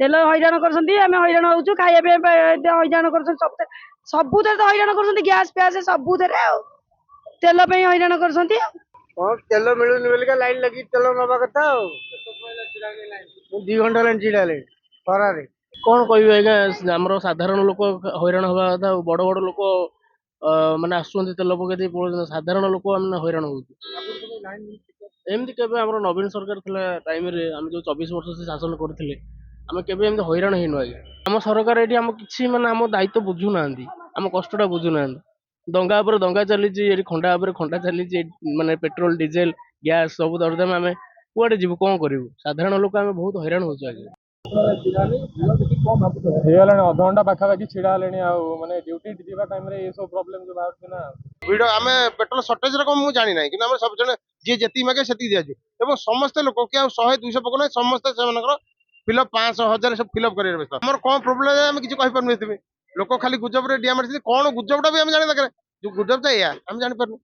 तेल हईराण कर हईराण हो खाଇବା हईराण कर सबुथे तो हईराण कर गैस फैस सबुथे तेल हईराण कर तेल मिलूनी बोलिका लाइन लगी तेल नवा कथा 2 घंटा लाइन छिड़ा खरारे कौन कह आम साधारण लोक हईराण हवा कथा बड़ बड़ लोक माने आसुँच तेल पकई पड़े साधारण लोक मैंने हईराण हो एमती केवे आम नवीन सरकार थिला टाइम रे आम जो 24 वर्ष से शासन करथिले आम केवे एमती हईराण हेनु आज्ञा आम सरकार एठी आम किछि माने आम दायित्व बुझु नांदी आम कष्टटा बुझु नांदी दंगा उपर दंगा चलीछि एठी खंडा उपर खंडा चलीछि माने पेट्रोल डीजेल गैस सब दरदाम आम कुआडे जीवु कोन करिवु साधारण लोक आम बहुत हईराण होछु आज्ञा ହେଇଗଲାଣି ଅଧଘଣ୍ଟା ପାଖାପାଖି ଛିଡ଼ା ହେଲେଣି ଆଉ ମାନେ ଡ୍ୟୁଟି ଯିବା ଟାଇମରେ ଏ ସବୁ ପ୍ରୋବ୍ଲେମ ଯୋଉ ବାହାରୁଛି ନା ଭିଡ଼ आम पेट्रोल सर्टेज कम मुझे जानी ना कि सब जन जी जी मागे से दिजाए और समस्ते लोक कि 100-200 पक ना समस्ते फिलअप 500-1000 सब फिलअप कर व्यवस्था आम कौन प्रोब्लेम आम किसी कहीपर लोक खाली गुजब डिया मारी कौन गुजबटा भी आम जाने दरकार जो गुजबटा या आम जापारू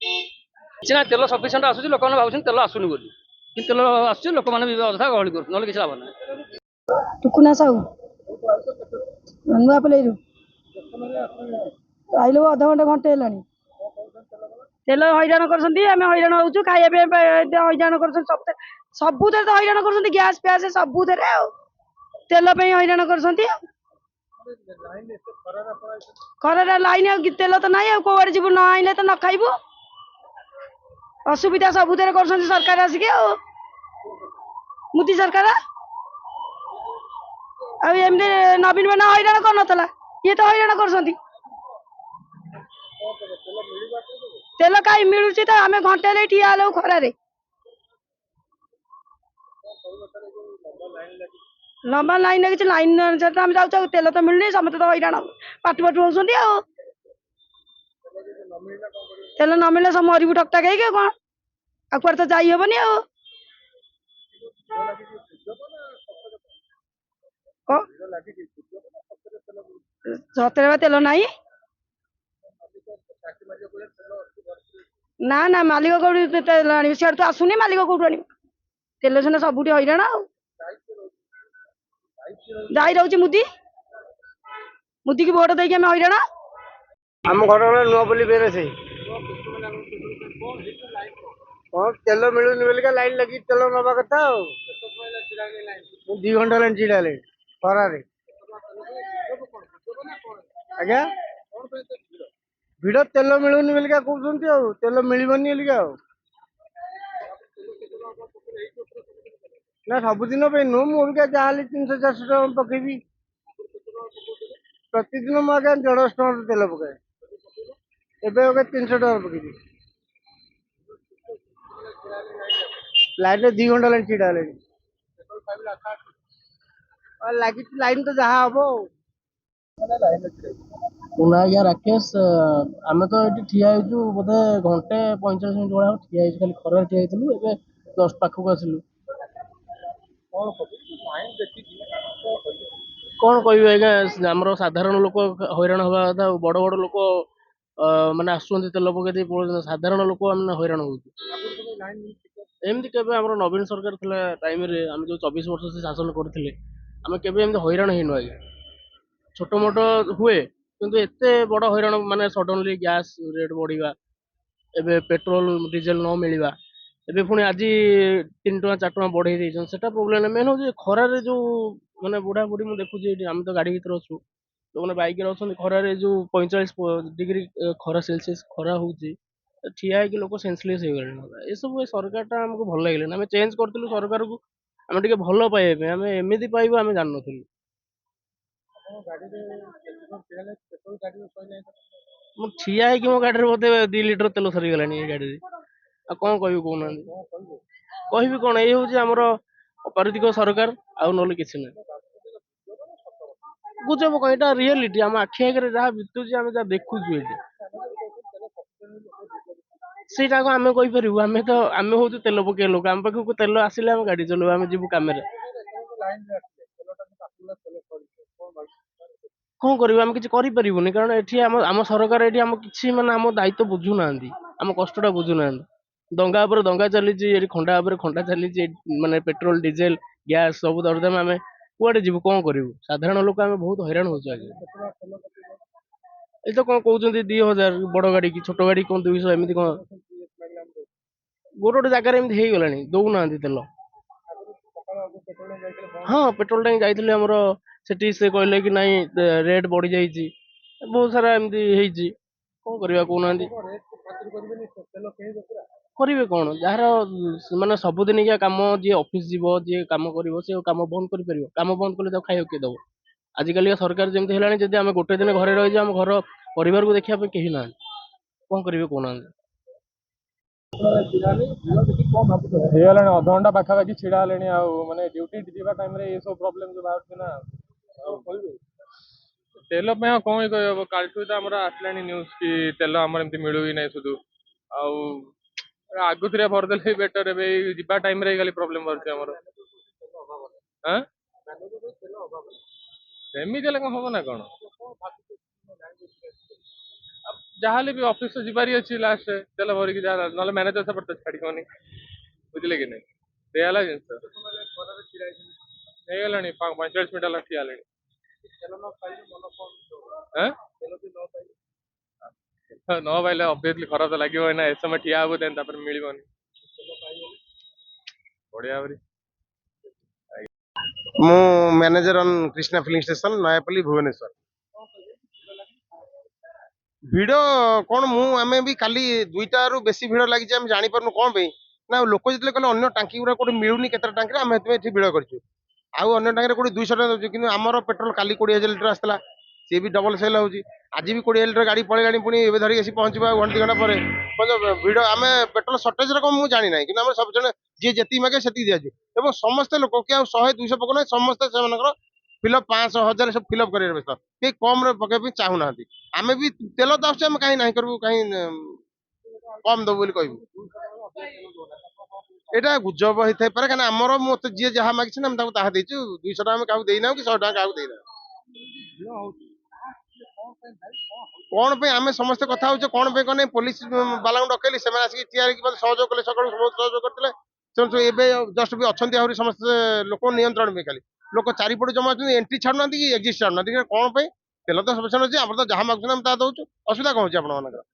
किसी तेल सफिसीयंट आसूँ लोक भावुँ तेल आसुनि बोली कि तेल आसूँ लोक मैंने अधा गहली कर किसी लाभ ना टुकुना साहू नुआपल्लू आइलु अधघंटे घंटे हेलानी तेल हईराण कर हईराण हो खाଇବା हईराण कर सबुथे तो हईराण कर गैस फैस सबुथे तेल हईराण कर खरा लाइन तेल तो ना कौड़े जीव न आइले तो न खाइबू असुविधा सबुथे कर सरकार आसिक मोदी सरकार आमती नवीन मैंने हईराण कर ये तो हईराण कर तेल कहीं मिलूँ तो आम घंटे ठिया हेलु खरारे लंबा लाइन लगी लाइन आम जाऊ तेल तो मिलनी समस्त तो हईराण पाटू पाटू होती तेल न मिले सब मरबू ठकठाक कौन आड़ तो जाई हेबनी सतरे तेल ना ना ना मालिक कौटी तेल आनी सियाड़ तो आसुनी मालिक कौटू आनी तेल सीना सबुठ हईराण जाई रही मुदी मुदी की भोट देकी हईराण आम घर नुआ बोली बेरे से तेल मिलूनी बोलिका लाइन लगी तेल नवा कथा 2 घंटा लाइन छिड़ा खरारे आज्ञा भिड़ तेल मिलूनी बोलिका कहते तेल मिलबनी बोलिका ना सबुदिन नुह मुझे जहाँ 300-400 टका पकेबी प्रतिदिन मुझे 150 टका तेल पकाए एवं 300 टका पकेबी लाइन 2 घंटा लाइन छिड़ा लगी लाइन तो जहाँ हम पुना आज्ञा राकेश आम तो ये ठिया बोधे घंटे 45 मिनिट भाई ठिया खाली खरार ठिया ए जस्ट पाखक आसिलु कौन कह आम साधारण लोक हईराण हवा कथा बड़ बड़ लोक मैंने आसुँच तेल पकई पड़े साधारण लोक मैंने हईराण हो एमती केवे आम नवीन सरकार थिला टाइम रे आम जो 24 वर्ष से शासन करथिले आम केवे एमती हईराण हेनु आज्ञा छोट मोट हुए किंतु एते बड़ हईराण माने सडनली गैस रेट बढ़िया एबे पेट्रोल डीजेल न मिलवा एबे पुणी आज 3 टका 4 टका बढ़े देछन सेटा प्रॉब्लम मेन हो खरारे जो माने बुढ़ा बुढ़ी मु देखुची आम तो गाड़ी भीतर अच्छु जो मैंने बाइक अच्छे खरारे जो 45 डिग्री खरा सेल्सियस खरा होची ठिया है लोक सेंसलेस हो गए ये सब सरकार आमको भल लगे आम चेंज करूँ सरकार को आम टे भल पाइबा आम एमती पाइबू आम जान मु ठिया है मो गाड़ी बोधे 2 लिटर तेल सरीगला गाड़ी आ कौन कह कहना कह कौन ये हूँ आमर अपराधिक सरकार आउ ना कि गुजब कौन यहाँ रियलिटी आम आखि आगे जहाँ बीतुची आम जहाँ देखुचु ये ସେଇଟା ଆମେ କହିପାରିବୁ ଆମେ ତ ଆମେ ହଉଛୁ ତେଲ ପକେଇବା ଲୋକ ଆମ ପାଖକୁ ତେଲ ଆସିଲେ ଆମେ ଗାଡି ଚଲେଇବା ଆମେ ଯିବୁ କାମରେ କଣ କରିବୁ ଆମେ କିଛି କରିପାରିବୁନି କାରଣ ଏଠି ଆମ ଆମ ସରକାର ଏଠି ଆମ କିଛି ମାନେ ଆମ ଦାୟିତ୍ୱ ବୁଝୁନାହାନ୍ତି ଆମ କଷ୍ଟଟା ବୁଝୁନାହାନ୍ତି ଦଙ୍ଗା ଉପରେ ଦଙ୍ଗା ଚାଲିଛି ଏଠି ଖଣ୍ଡା ଉପରେ ଖଣ୍ଡା ଚାଲିଛି ମାନେ ପେଟ୍ରୋଲ ଡିଜେଲ ଗ୍ୟାସ ସବୁ ଦରଦାମ ଆମେ କୁଆଡେ ଯିବୁ କଣ କରିବୁ ସାଧାରଣ ଲୋକ ଆମେ ବହୁତ ହଇରାଣ ହଉଛୁ ଆଜ୍ଞା। ଏଇ ତ କଣ କହୁଛନ୍ତି 2000 ବଡ ଗାଡି କି ଛୋଟ ଗାଡି କଣ 200 ଏମିତି କଣ ଗୋଟେ ଗୋଟେ ଜାଗାରେ ଏମିତି ହେଇଗଲାଣି ଦଉନାହାନ୍ତି ତେଲ। ହଁ ପେଟ୍ରୋଲ ଟାଙ୍କି ଯାଇଥିଲେ ଆମର ସେଠି ସେ କହିଲେ କି ନାଇଁ ରେଟ୍ ବଢି ଯାଇଛି ବହୁତ ସାରା ଏମିତି ହେଇଛି କଣ କରିବା କହୁନାହାନ୍ତି। କରିବେ କଣ ଯାହାର ମାନେ ସବୁଦିନିକିଆ କାମ ଯିଏ ଅଫିସ ଯିବ ଯିଏ କାମ କରିବ ସେ କାମ ବନ୍ଦ କରିପାରିବ କାମ ବନ୍ଦ କଲେ ତାକୁ ଖାଇବାକୁ କିଏ ଦବ। ଆଜିକାଲିକା ସରକାର ଯେମିତି ହେଲାଣି ଯଦି ଆମେ ଗୋଟେ ଦିନ ଘରେ ରହିଯିବା ଆମ ଘର ପରିବାରକୁ ଦେଖିବା ପାଇଁ କେହି ନାହାନ୍ତି କଣ କରିବେ କହୁନାହାନ୍ତି। ହେଇଗଲାଣି ଅଧଘଣ୍ଟା ପାଖାପାଖି ଛିଡା ହେଲେଣି ଆଉ ମାନେ ଡ୍ୟୁଟି ଯିବା ଟାଇମରେ ଏ ସବୁ ପ୍ରୋବ୍ଲେମ ଯୋଉ ବାହାରୁଛି ନା ଆଉ କହିବେ ତେଲ ପାଇଁ ଆଉ କଣ ହିଁ କହିହବ କାଲିଠୁ ତ ଆମର ଆସିଲାଣି ନ୍ୟୁଜ କି ତେଲ ଆମର ଏମିତି ମିଳୁ ହି ନାହିଁ ସୁଧୁ ଆଉ ଆଗତୁରିଆ ଭରିଦେଲେ ବେଟର ଏବେ ଏଇ ଯିବା ଟାଇମରେ ଖାଲି ପ୍ରୋବ୍ଲେମ ବାହାରୁଛି ଆମର। ଆଁ ସେମିତି ହେଲେ କଣ ହବ ନା କଣ ଯାହାହେଲେ ବି ଅଫିସ ଯିବାରି ଅଛି ଲାଷ୍ଟ ତେଲ ଭରିକି ଯାହା ନହେଲେ ମ୍ୟାନେଜର ସେପଟେ ତ ଛାଡିବନି ବୁଝିଲେ କି ନାଇଁ ସେଇଆ ହେଲା ଜିନିଷ। ହେଇଗଲାଣି 45 ମିନିଟ୍ ହେଲା ଠିଆ ହେଲାଣି। ଆଁ? ନ ପାଇଲେ ଅବଭିୟସଲି ଖରାପ ତ ଲାଗିବ ନା ଏ ସମୟ ଠିଆ ହବ ଦେନ୍ ତାପରେ ମିଳିବନି ବଢିଆ ଭାବରେ। ମୁଁ manager on Krishna filling station Nayapalli Bhubaneswar. ଭିଡ କଣ ଆମେ ବି କାଲି 2ଟାରୁ ବେଶୀ ଭିଡ ଲାଗିଛି ଆମେ ଜାଣିପାରୁନୁ କଣ ପାଇଁ ନା ଲୋକ ଯେତେବେଳେ କହିଲେ ଅନ୍ୟ ଟାଙ୍କି ଗୁଡା କୋଉଠି ମିଳୁନି କେତେଟା ଟାଙ୍କିରେ ଆମେ ସେଥିପାଇଁ ଏଠି ଭିଡ କରିଛୁ। ଆଉ ଅନ୍ୟ ଟାଙ୍କିରେ କୋଉଠି 200 ଟଙ୍କା ଦଉଛି କିନ୍ତୁ ଆମର ପେଟ୍ରୋଲ କାଲି 20,000 ଲିଟର ଆସିଥିଲା ସିଏ ବି ଡବଲ ସେଲ୍ ହଉଛି। ଆଜି ବି 20,000 ଲିଟର ଗାଡି ପଳେଇଲାଣି ପୁଣି ଏବେ ଧରିକି ଆସି ପହଞ୍ଚିବା 1-2 ଘଣ୍ଟା ପରେ ଭିଡ ଆମେ ପେଟ୍ରୋଲ ସର୍ଟେଜ କଣ ମୁଁ ଜାଣିନାହିଁ କିନ୍ତୁ ଆମେ ସବୁ ଜଣ ଯିଏ ଯେତିକି ମାଗେ ସେତିକି ଦିଆଯିବ ଏବଂ ସମସ୍ତେ ଲୋକ କି ଆଉ 100-200 ପକଉନାହିଁ ସମସ୍ତେ ସେମାନଙ୍କର ଫିଲଅପ୍ 500-1000 ସବୁ ଫିଲଅପ୍ କରିବାର ବ୍ୟସ୍ତ କେହି କମ ରେ ପକେଇବା ପାଇଁ ଚାହୁଁନାହାନ୍ତି। ଆମେ ବି ତେଲ ତ ଆସୁଛି ଆମେ କାହିଁ ନାହିଁ କରିବୁ କାହିଁ କମ ଦବୁ ବୋଲି କହିବୁ। ଏଇଟା ଗୁଜବ ହେଇଥାଇପାରେ କାହିଁକି ଆମର ମତେ ଯିଏ ଯାହା ମାଗିଛନ୍ତି ଆମେ ତାକୁ ତାହା ଦେଇଛୁ 200 ଟଙ୍କା ଆମେ କାହାକୁ ଦେଇନାହୁଁ କି 100 ଟଙ୍କା କାହାକୁ ଦେଇନାହୁଁ। କଣ ପାଇଁ ଆମେ ସମସ୍ତେ କଥା ହଉଛେ କଣ ପାଇଁ କନେ ପୋଲିସ ବାଲାଙ୍କୁ ଡକେଇଲି ସେମାନେ ଆସିକି ଠିଆ ହେଇକି ମତେ ସହଯୋଗ କଲେ ସକାଳୁ ବହୁତ ସହଯୋଗ କରିଥିଲେ ସେମାନେ ଏବେ ଜଷ୍ଟ ବି ଅଛନ୍ତି ଆହୁରି ସମସ୍ତେ ଲୋକ ନିୟନ୍ତ୍ରଣ ପାଇଁ ଖାଲି ଲୋକ ଚାରିପଟେ ଜମା ଅଛନ୍ତି ଏଣ୍ଟ୍ରି ଛାଡୁନାହାନ୍ତି କି ଏକ୍ଜିଟ୍ ଛାଡୁନାହାନ୍ତି କଣ ପାଇଁ ତେଲ ତ ସଫିସିଏଣ୍ଟ ଅଛି ଆମର ତ ଯାହା ମାଗୁଛନ୍ତି ଆମେ ତାହା ଦଉଛୁ ଅସୁବିଧା କଣ ହଉଛି ଆପଣ ମାନଙ୍କର।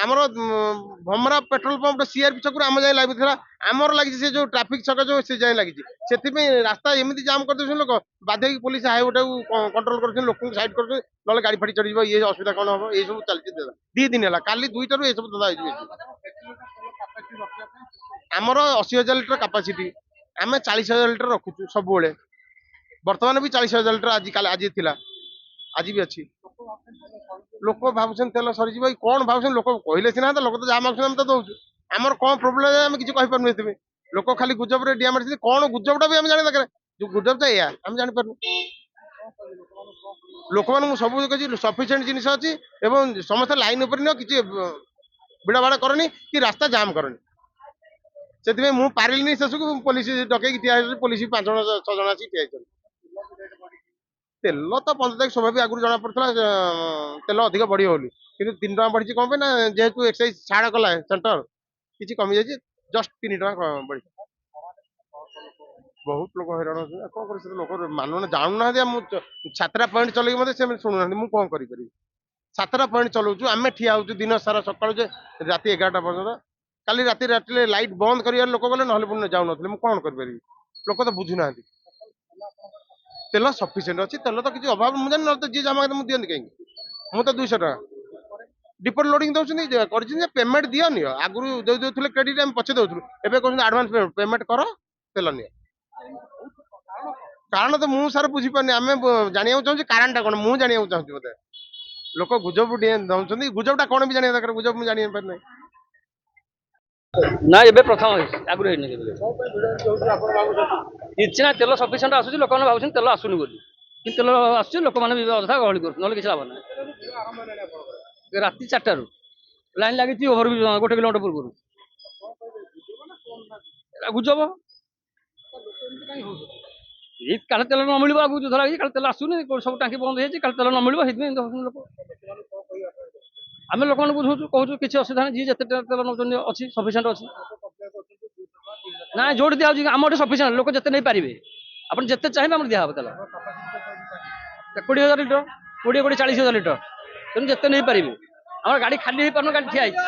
ଆମର ଭମରା ପେଟ୍ରୋଲ ପମ୍ପ ସିଆରପି ଛକରୁ ଆମ ଯାଏ ଲାଗିଥିଲା ଆମର ଲାଗିଛି ସେ ଯୋଉ ଟ୍ରାଫିକ ଛକ ଯୋଉ ସେ ଯାଏ ଲାଗିଛି ସେଥିପାଇଁ ରାସ୍ତା ଏମିତି ଜାମ୍ କରିଦଉଛନ୍ତି ଲୋକ ବାଧ୍ୟ ହେଇକି ପୋଲିସ ହାଇୱେଟାକୁ କଣ୍ଟ୍ରୋଲ କରୁଛନ୍ତି ଲୋକଙ୍କୁ ସାଇଡ କରୁଛନ୍ତି ନହେଲେ ଗାଡି ଫାଡି ଚଢିଯିବ ଇଏ ଅସୁବିଧା କଣ ହବ ଏଇ ସବୁ ଚାଲିଛି 2 ଦିନ ହେଲା କାଲି 2ଟାରୁ ଏସବୁ ଧନ୍ଦା ହେଇଯିବ। ଆମର 80,000 ଲିଟର କାପାସିଟି ଆମେ 40,000 ଲିଟର ରଖୁଛୁ ସବୁବେଳେ ବର୍ତ୍ତମାନ ବି 40,000 ଲିଟର ଆଜି ଥିଲା ଆଜି ବି ଅଛି। ଲୋକ ଭାବୁଛନ୍ତି ତେଲ ସରିଯିବ କଣ ଭାବୁଛନ୍ତି ଲୋକ କହିଲେ ସିନା ତ ଲୋକ ତ ଯାହା ମାଗୁଛନ୍ତି ଆମେ ତ ଦଉଛୁ ଆମର କଣ ପ୍ରୋବ୍ଲେମ ଆମେ କିଛି କହିପାରୁନୁ ଏଥିପାଇଁ ଲୋକ ଖାଲି ଗୁଜବରେ ଡିଆ ମାରିଛନ୍ତି କଣ ଗୁଜବଟା ବି ଆମେ ଜାଣିବା ଦରକାର ଯୋଉ ଗୁଜବ ତ ଏଇଆ ଆମେ ଜାଣିପାରୁନୁ। ଲୋକମାନଙ୍କୁ ସବୁ କିଛି ସଫିସିଏଣ୍ଟ ଜିନିଷ ଅଛି ଏବଂ ସମସ୍ତେ ଲାଇନ ଉପରେ ନିଅ କିଛି ଭିଡ ଭାଡ କରନି କି ରାସ୍ତା ଜାମ୍ କରନି ସେଥିପାଇଁ ମୁଁ ପାରିଲିନି ଶେଷକୁ ପୋଲିସ ଡକେଇକି ଠିଆ ହେଇଛି ପୋଲିସ 5-6 ଜଣ ଆସିକି ଠିଆ ହେଇଛନ୍ତି। ତେଲ ତ 15 ତାରିଖ ସ୍ୱାଭାବିକ ଆଗରୁ ଜଣା ପଡୁଥିଲା ତେଲ ଅଧିକ ବଢିବ ବୋଲି କିନ୍ତୁ 3 ଟଙ୍କା ବଢିଛି କଣ ପାଇଁ ନା ଯେହେତୁ ଏକ୍ସାଇଜ ଛାଡ କଲା ସେଣ୍ଟର କିଛି କମି ଯାଇଛି ଜଷ୍ଟ 3 ଟଙ୍କା ବଢିଛି। ବହୁତ ଲୋକ ହଇରାଣ ହଉଛନ୍ତି କଣ କରି ଲୋକ ମାନେ ଜାଣୁନାହାନ୍ତି ମୁଁ 7ଟା ପଏଣ୍ଟ ଚଲେଇକି ମତେ ସେମାନେ ଶୁଣୁନାହାନ୍ତି ମୁଁ କଣ କରିପାରିବି 7ଟା ପଏଣ୍ଟ ଚଲଉଛୁ ଆମେ ଠିଆ ହଉଛୁ ଦିନ ସାରା ସକାଳୁ ଯେ ରାତି 11ଟା ପର୍ଯ୍ୟନ୍ତ କାଲି ରାତିରେ ଲାଇଟ୍ ବନ୍ଦ କରିବାର ଲୋକ ଗଲେ ନହେଲେ ପୁଣି ଯାଉନଥିଲେ ମୁଁ କଣ କରିପାରିବି ଲୋକ ତ ବୁଝୁନାହାନ୍ତି। ତେଲ ସଫିସିଏଣ୍ଟ ଅଛି ତେଲ ତ କିଛି ଅଭାବ ମୁଁ ଜାଣି ନହେଲେ ତ ଯିଏ ଜମା ମୁଁ ଦିଅନ୍ତି କାହିଁକି ମୁଁ ତ 200 ଟଙ୍କା ଡିପୋଟ ଲୋଡିଂ ଦଉଛନ୍ତି କରିଛନ୍ତି ପେମେଣ୍ଟ ଦିଅନି ଆଗରୁ ଦଉଥିଲେ କ୍ରେଡିଟ ଆମେ ପଛେ ଦଉଥିଲୁ ଏବେ କହୁଛନ୍ତି ଆଡଭାନ୍ସ ପେମେଣ୍ଟ କର ତେଲ ନିଅ କାରଣ ତ ମୁଁ ସାର୍ ବୁଝିପାରୁନି ଆମେ ଜାଣିବାକୁ ଚାହୁଁଛି କାରଣଟା କଣ ମୁଁ ଜାଣିବାକୁ ଚାହୁଁଛି ବୋଧେ ଲୋକ ଗୁଜବ ଦଉଛନ୍ତି ଗୁଜବଟା କଣ ବି ଜାଣିବା ଦରକାର ଗୁଜବ ମୁଁ ଜାଣିପାରିନାହିଁ। ନା ଏବେ ପ୍ରଥମ ହେଇଛି ଆଗରୁ ହେଇନି କେବେ କିଛି ନା ତେଲ ସଫିସିଏଣ୍ଟ ଆସୁଛି ଲୋକମାନେ ଭାବୁଛନ୍ତି ତେଲ ଆସୁନି ବୋଲି କିନ୍ତୁ ତେଲ ଆସୁଛି ଲୋକମାନେ ବି ଅଯଥା ଗହଳି କରୁଛନ୍ତି ନହେଲେ କିଛି ଲାଭ ନାହିଁ। ରାତି 4ଟାରୁ ଲାଇନ୍ ଲାଗିଛି ଓଭର 1 କିଲୋମିଟର ପୂର୍ବରୁ ଗୁଜବ ଏଇ କାଳେ ତେଲ ନ ମିଳିବ ଆଗକୁ ଯୁଦ୍ଧ ଲାଗିଛି କାଳେ ତେଲ ଆସୁନି ସବୁ ଟାଙ୍କି ବନ୍ଦ ହେଇଯାଇଛି କାଳେ ତେଲ ନ ମିଳିବ ସେଇଥିପାଇଁ ଲୋକ ଆମେ ଲୋକମାନଙ୍କୁ ବୁଝଉଛୁ କହୁଛୁ କିଛି ଅସୁବିଧା ନାହିଁ ଯିଏ ଯେତେ ତେଲ ନେଉଛନ୍ତି ଅଛି ସଫିସିଏଣ୍ଟ ଅଛି ନା ଯୋଉଠି ଦିଆଯାଉଛି ଆମ ଏଠି ସଫିସିଏଣ୍ଟ ଲୋକ ଯେତେ ନେଇପାରିବେ ଆପଣ ଯେତେ ଚାହିଁବେ ଆମର ଦିଆହବ ତେଲ 20,000 ଲିଟର 40,000 ଲିଟର ତେଣୁ ଯେତେ ନେଇପାରିବେ ଆମର ଗାଡି ଖାଲି ହେଇପାରୁନ ଗାଡି ଠିଆ ହେଇଛି